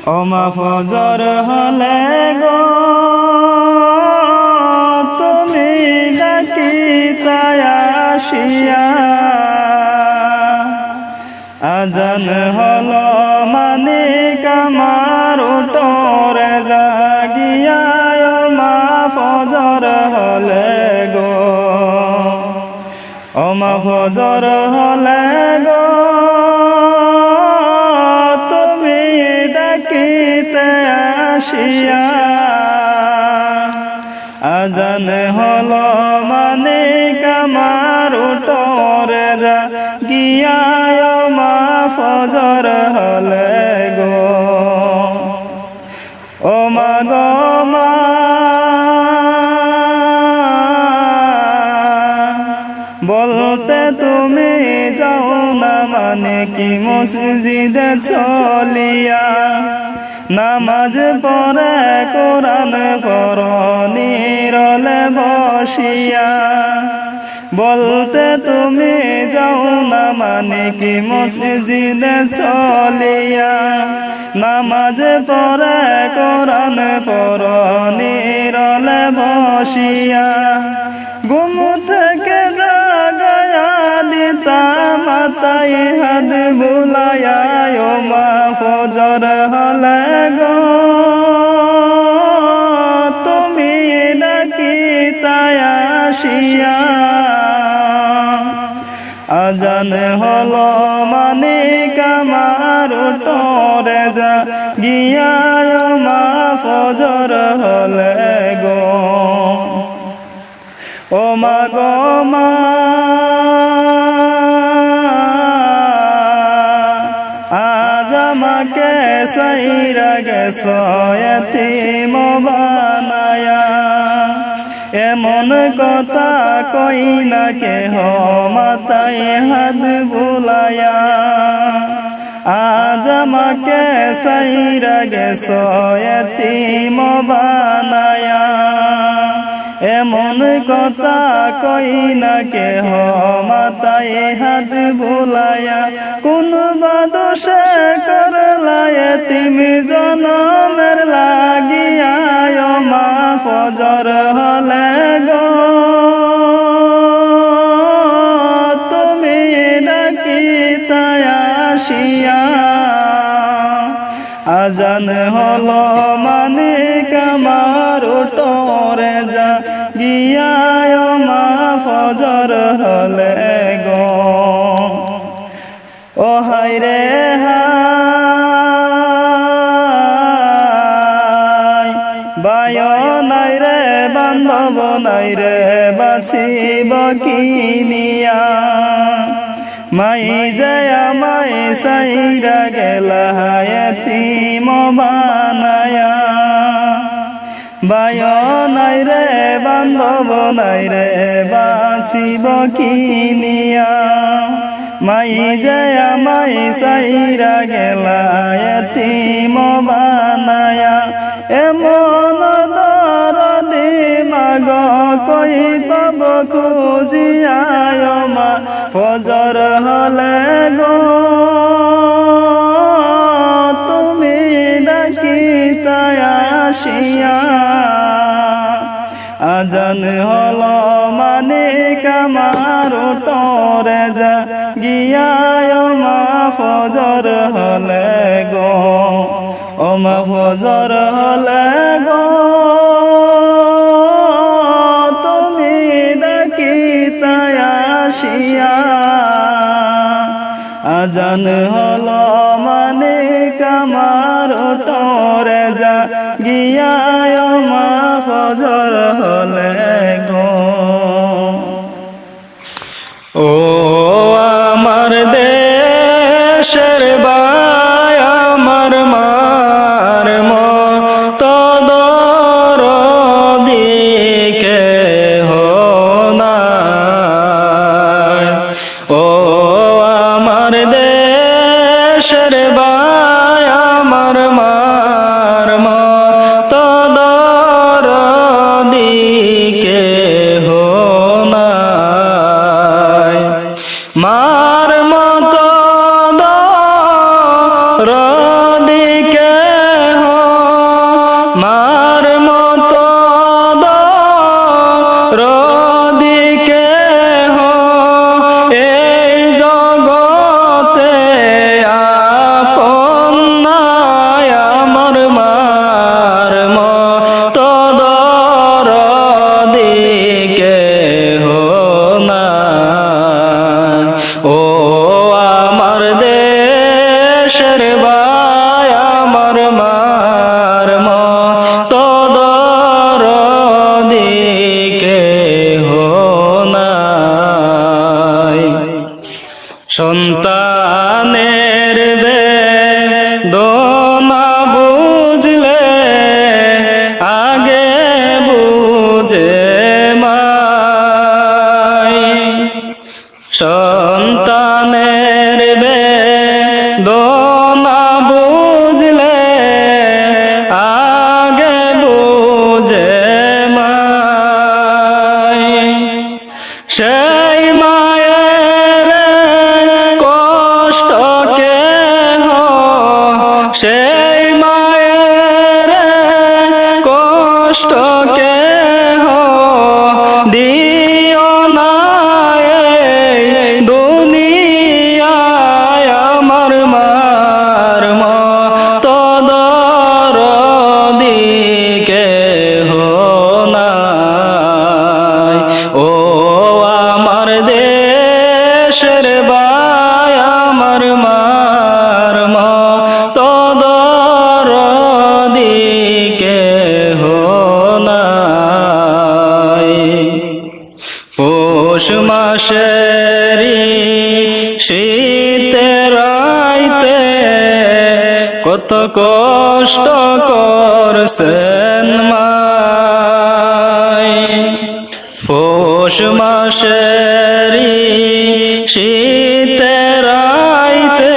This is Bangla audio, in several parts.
ওমা ফজর হলে গো তুমি ডাকিতায় আসিয়া, আজান হলো মানিক আমার উঠরে জাগিয়া, ওমা ফজর হলে গো, ওমা ফজর হলে গো তুমি ডাকিতে আসিয়া, আজান হলো মানিক আমার উঠরে জাগিয়া, ওমা ফজর হলে গো, ওমা গো মা বলতে তুমি যাও না মানে কি মসজিদে চলিয়া, নামাজ পড়ে কোরআন পড়ো নীরলে বসিয়া, বলতে তুমি যাও না মানে কি মসজিদে চলিয়া, নামাজ পড়ে কোরআন পড়ো নীরলে বসিয়া, ঘুম থেকে জাগায়া দিতা মাথায় হাত বুলায়া, ওমা ফজর হলে গো তুমি ডাকিতায় আসিয়া, আজান হলো মানিক আমার উঠরে জাগিয়া, ওমা ফজর হলে গো, ওমা গো মা আজ আমাকে সাইরা গেছো এতিম বানায়া, এমন কথা কই না কেহ মাথায় হাত বুলায়া, আজ আমাকে সাইরা গেছো এতিম বানায়া, এমন কথা কই না কেহ মাথায় হাত বুলায়া, কোন বাদশে করলা এতিম জনমের লাগিয়া, ওমা ফজর হলে গো তুমি ডাকিতায় আসিয়া, আজান হলো মানিক আমার উঠরে জাগিয়া, ওমা ফজর হলে গো, ও হায় রে হায় বায় নাই রে বান্ধব নাই রে বাঁচিব কিনিয়া, মাই যে আমায় সাইরা গেলা এতিম বানায়া, বায় নাই রে বান্ধব নাই রে বাঁচিব কিনিয়া, মাই যে আমায় সাইরা গেলা এতিম বানায়া, এমন দরদি মাগ কই পাব খুঁজিয়া, ওমা ফজর হলে গো তুমি ডাকিতায় আসিয়া, আজান হলো মানিক আমার উঠরে জাগিয়া, ওমা ফজর হলে গো, ওমা ফজর হলে গো তুমি ডাকিতায় আসিয়া, আজান হলো মানিক আমার উঠরে জাগিয়া, ওমা ফজর হলে গো, ও আমার দেশের ভাই আমার মার মতো দরদি কেহ নাই, ও আমার দেশের ভাই আমার মার মতো দরদি কেহ নাই, কষ্ট করছেন মাই পৌষ মাসেরি শীতের রাইতে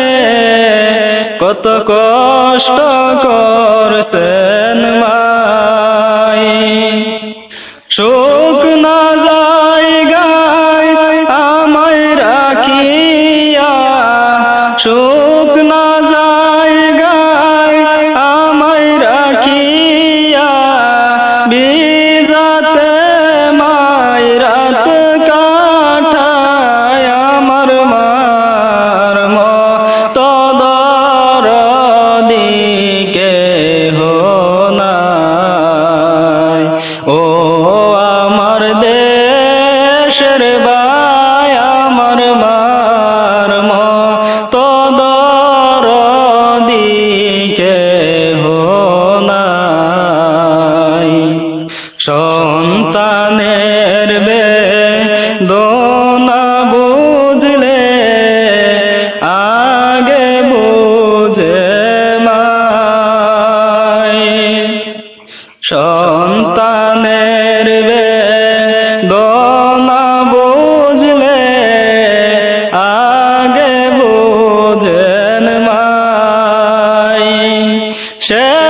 কত কষ্ট করছেন মাই শুকনা জায়গায় আমায় রাখিয়া শুকনা জায়গায় আমায় রাখিয়া বিজাতে মাই রাত কাটায় আমার মার মতো দরদি কেহ নাই ও আমার দেশের ভাই আমার মার মতো দরদি কেহ নাই সন্তানের বেদনা বুঝলে আগে বুঝে মাই সন্তানের বেদনা বুঝলে আগে বুঝেন মাই সে